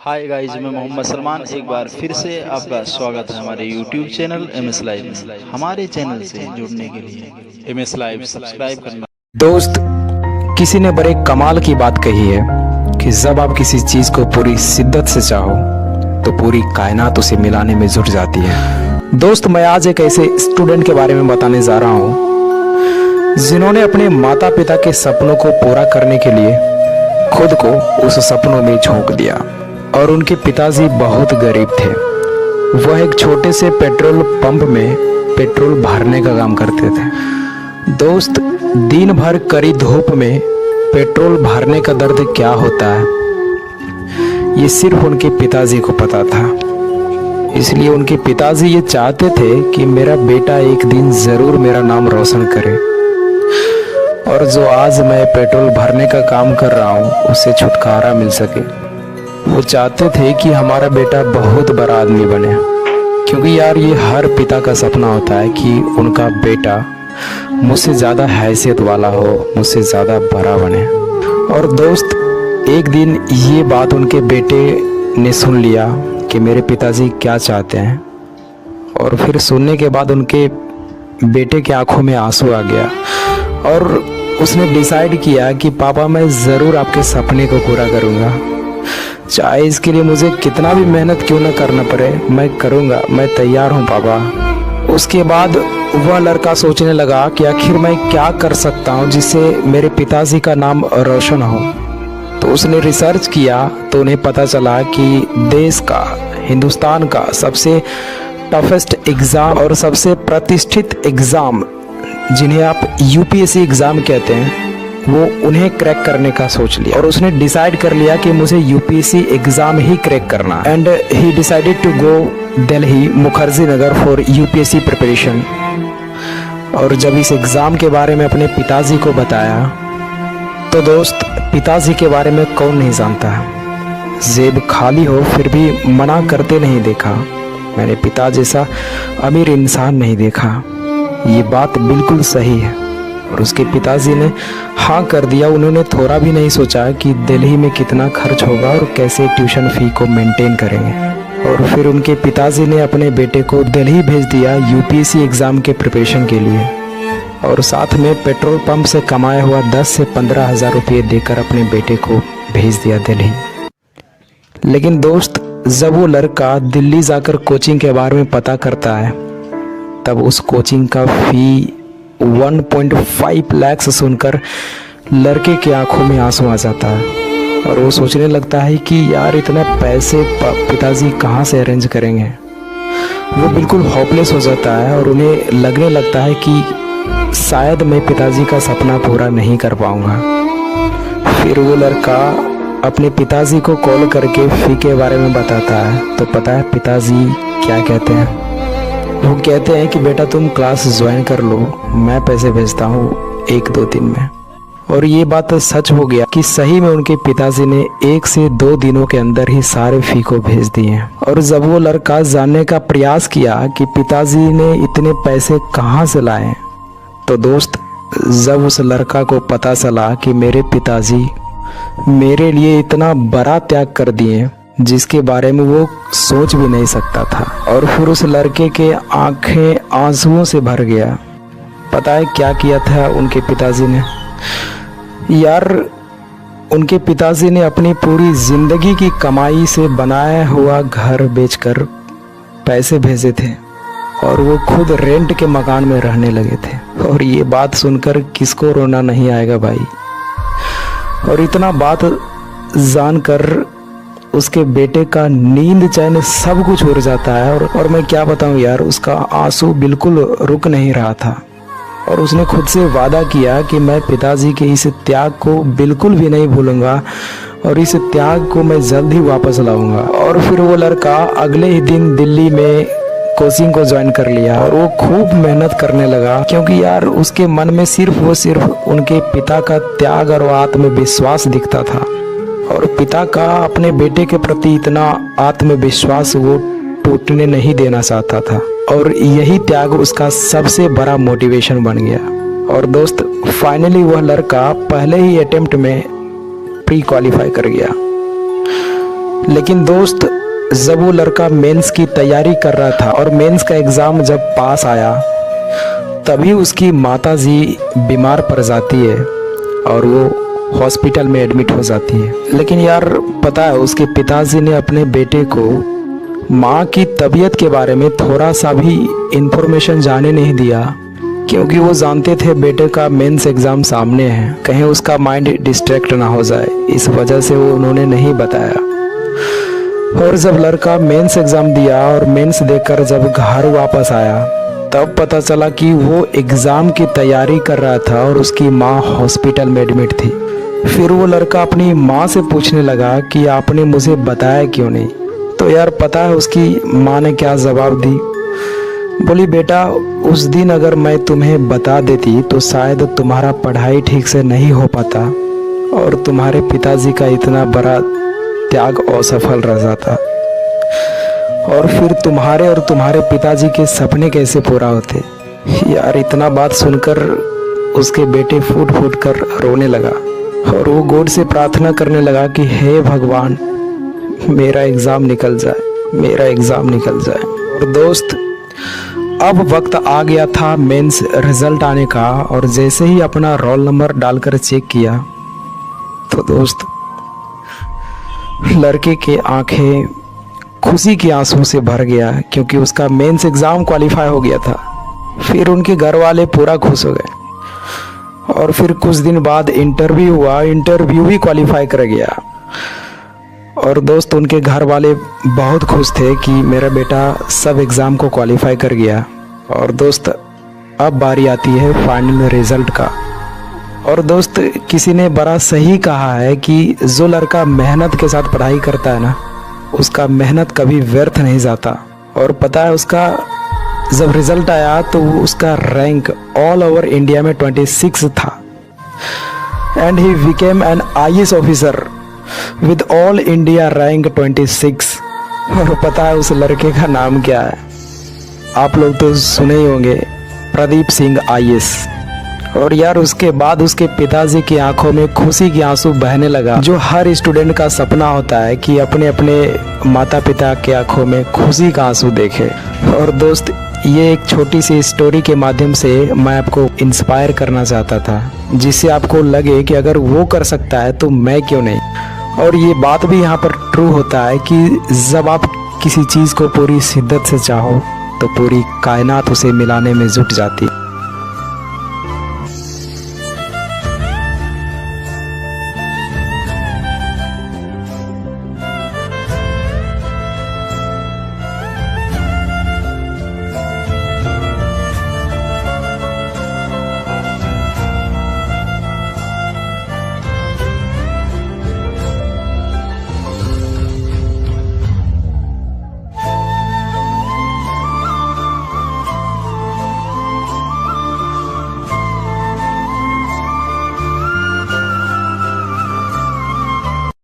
Hi guys, मैं मोहम्मद सलमान एक बार फिर से आपका स्वागत है हमारे यूट्यूब चैनल MS लाइव में। हमारे चैनल से जुड़ने के लिए MS लाइव सब्सक्राइब करना। दोस्त, किसी ने बड़े कमाल की बात कही है कि जब आप किसी चीज को पूरी शिद्दत से चाहो तो पूरी कायनात उसे मिलाने में जुट जाती है। दोस्त, मैं आज एक ऐसे स्टूडेंट के बारे में बताने जा रहा हूँ जिन्होंने अपने माता पिता के सपनों को पूरा करने के लिए खुद को उस सपनों में झोंक दिया। और उनके पिताजी बहुत गरीब थे। वह एक छोटे से पेट्रोल पंप में पेट्रोल भरने का काम करते थे। दोस्त, दिन भर कड़ी धूप में पेट्रोल भरने का दर्द क्या होता है ये सिर्फ उनके पिताजी को पता था। इसलिए उनके पिताजी ये चाहते थे कि मेरा बेटा एक दिन जरूर मेरा नाम रोशन करे और जो आज मैं पेट्रोल भरने का काम कर रहा हूँ उससे छुटकारा मिल सके। वो चाहते थे कि हमारा बेटा बहुत बड़ा आदमी बने, क्योंकि यार ये हर पिता का सपना होता है कि उनका बेटा मुझसे ज़्यादा हैसियत वाला हो, मुझसे ज़्यादा बड़ा बने। और दोस्त, एक दिन ये बात उनके बेटे ने सुन लिया कि मेरे पिताजी क्या चाहते हैं। और फिर सुनने के बाद उनके बेटे की आंखों में आंसू आ गया और उसने डिसाइड किया कि पापा, मैं ज़रूर आपके सपने को पूरा करूँगा, चाहे इसके लिए मुझे कितना भी मेहनत क्यों ना करना पड़े, मैं करूँगा, मैं तैयार हूँ पापा। उसके बाद वह लड़का सोचने लगा कि आखिर मैं क्या कर सकता हूँ जिससे मेरे पिताजी का नाम रोशन हो। तो उसने रिसर्च किया तो उन्हें पता चला कि देश का, हिंदुस्तान का सबसे टफेस्ट एग्ज़ाम और सबसे प्रतिष्ठित एग्ज़ाम जिन्हें आप UPSC एग्ज़ाम कहते हैं, वो उन्हें क्रैक करने का सोच लिया। और उसने डिसाइड कर लिया कि मुझे UPSC एग्ज़ाम ही क्रैक करना। एंड ही decided to go Delhi Mukherjee Nagar for UPSC preparation. और जब इस एग्ज़ाम के बारे में अपने पिताजी को बताया तो दोस्त, पिताजी के बारे में कौन नहीं जानता है। जेब खाली हो फिर भी मना करते नहीं देखा। मैंने पिता जैसा अमीर इंसान नहीं देखा। ये बात बिल्कुल सही है। और उसके पिताजी ने हाँ कर दिया। उन्होंने थोड़ा भी नहीं सोचा कि दिल्ली में कितना खर्च होगा और कैसे ट्यूशन फ़ी को मेंटेन करेंगे। और फिर उनके पिताजी ने अपने बेटे को दिल्ली भेज दिया UPSC एग्ज़ाम के प्रिपरेशन के लिए। और साथ में पेट्रोल पंप से कमाया हुआ 10 से 15 हज़ार रुपये देकर अपने बेटे को भेज दिया दिल्ली। लेकिन दोस्त, जब वो लड़का दिल्ली जाकर कोचिंग के बारे में पता करता है तब उस कोचिंग का फ़ी 1.5 लाख सुनकर लड़के की आंखों में आंसू आ जाता है। और वो सोचने लगता है कि यार इतना पैसे पिताजी कहाँ से अरेंज करेंगे। वो बिल्कुल होपलेस हो जाता है और उन्हें लगने लगता है कि शायद मैं पिताजी का सपना पूरा नहीं कर पाऊँगा। फिर वो लड़का अपने पिताजी को कॉल करके फ़ी के बारे में बताता है। तो पता है पिताजी क्या कहते हैं? वो कहते हैं कि बेटा तुम क्लास ज्वाइन कर लो, मैं पैसे भेजता हूँ 1-2 दिन में। और ये बात सच हो गया कि सही में उनके पिताजी ने 1 से 2 दिनों के अंदर ही सारे फ़ी को भेज दिए। और जब वो लड़का जानने का प्रयास किया कि पिताजी ने इतने पैसे कहाँ से लाए, तो दोस्त, जब उस लड़का को पता चला कि मेरे पिताजी मेरे लिए इतना बड़ा त्याग कर दिए जिसके बारे में वो सोच भी नहीं सकता था। और फिर उस लड़के के आंखें आंसुओं से भर गया। पता है क्या किया था उनके पिताजी ने? यार, उनके पिताजी ने अपनी पूरी ज़िंदगी की कमाई से बनाया हुआ घर बेचकर पैसे भेजे थे और वो खुद रेंट के मकान में रहने लगे थे। और ये बात सुनकर किसको रोना नहीं आएगा भाई। और इतना बात जानकर उसके बेटे का नींद चैन सब कुछ उड़ जाता है। और मैं क्या बताऊं यार, उसका आंसू बिल्कुल रुक नहीं रहा था। और उसने खुद से वादा किया कि मैं पिताजी के इस त्याग को बिल्कुल भी नहीं भूलूंगा और इस त्याग को मैं जल्द ही वापस लाऊंगा। और फिर वो लड़का अगले ही दिन दिल्ली में कोचिंग को ज्वाइन कर लिया और वो खूब मेहनत करने लगा, क्योंकि यार उसके मन में सिर्फ उनके पिता का त्याग और आत्मविश्वास दिखता था। और पिता का अपने बेटे के प्रति इतना आत्मविश्वास वो टूटने नहीं देना चाहता था। और यही त्याग उसका सबसे बड़ा मोटिवेशन बन गया। और दोस्त, फाइनली वह लड़का पहले ही अटेम्प्ट में प्री क्वालिफाई कर गया। लेकिन दोस्त, जब वो लड़का मेंस की तैयारी कर रहा था और मेंस का एग्ज़ाम जब पास आया, तभी उसकी माताजी बीमार पड़ जाती है और वो हॉस्पिटल में एडमिट हो जाती है। लेकिन यार पता है, उसके पिताजी ने अपने बेटे को माँ की तबीयत के बारे में थोड़ा सा भी इन्फॉर्मेशन जाने नहीं दिया, क्योंकि वो जानते थे बेटे का मेंस एग्ज़ाम सामने है, कहीं उसका माइंड डिस्ट्रैक्ट ना हो जाए, इस वजह से वो उन्होंने नहीं बताया। और जब लड़का मेंस एग्ज़ाम दिया और मेंस देकर जब घर वापस आया, तब पता चला कि वो एग्ज़ाम की तैयारी कर रहा था और उसकी माँ हॉस्पिटल में एडमिट थी। फिर वो लड़का अपनी माँ से पूछने लगा कि आपने मुझे बताया क्यों नहीं। तो यार पता है उसकी माँ ने क्या जवाब दी? बोली, बेटा उस दिन अगर मैं तुम्हें बता देती तो शायद तुम्हारा पढ़ाई ठीक से नहीं हो पाता और तुम्हारे पिताजी का इतना बड़ा त्याग असफल रह जाता, और फिर तुम्हारे और तुम्हारे पिताजी के सपने कैसे पूरा होते। यार इतना बात सुनकर उसके बेटे फूट फूट कर रोने लगा और वो गॉड से प्रार्थना करने लगा कि हे भगवान, मेरा एग्ज़ाम निकल जाए, मेरा एग्ज़ाम निकल जाए। और दोस्त, अब वक्त आ गया था मेंस रिजल्ट आने का, और जैसे ही अपना रोल नंबर डालकर चेक किया तो दोस्त, लड़के के आंखें खुशी के आंसू से भर गया, क्योंकि उसका मेंस एग्ज़ाम क्वालिफाई हो गया था। फिर उनके घर वाले पूरा खुश हो गए और फिर कुछ दिन बाद इंटरव्यू हुआ, इंटरव्यू भी क्वालिफाई कर गया। और दोस्त, उनके घर वाले बहुत खुश थे कि मेरा बेटा सब एग्ज़ाम को क्वालिफाई कर गया। और दोस्त, अब बारी आती है फाइनल रिज़ल्ट का। और दोस्त, किसी ने बड़ा सही कहा है कि जो लड़का मेहनत के साथ पढ़ाई करता है ना, उसका मेहनत कभी व्यर्थ नहीं जाता। और पता है, उसका जब रिज़ल्ट आया तो उसका रैंक ऑल ओवर इंडिया में 26 था, and he became an IAS officer with all India rank 26। और पता है उस लड़के का नाम क्या है? आप लोग तो सुने ही होंगे, प्रदीप सिंह IAS। और यार उसके बाद उसके पिताजी की आंखों में खुशी की आंसू बहने लगा, जो हर स्टूडेंट का सपना होता है कि अपने अपने माता पिता के आंखों में खुशी का आंसू देखे। और दोस्त, ये एक छोटी सी स्टोरी के माध्यम से मैं आपको इंस्पायर करना चाहता था, जिससे आपको लगे कि अगर वो कर सकता है तो मैं क्यों नहीं। और ये बात भी यहाँ पर ट्रू होता है कि जब आप किसी चीज़ को पूरी शिद्दत से चाहो तो पूरी कायनात उसे मिलाने में जुट जाती है।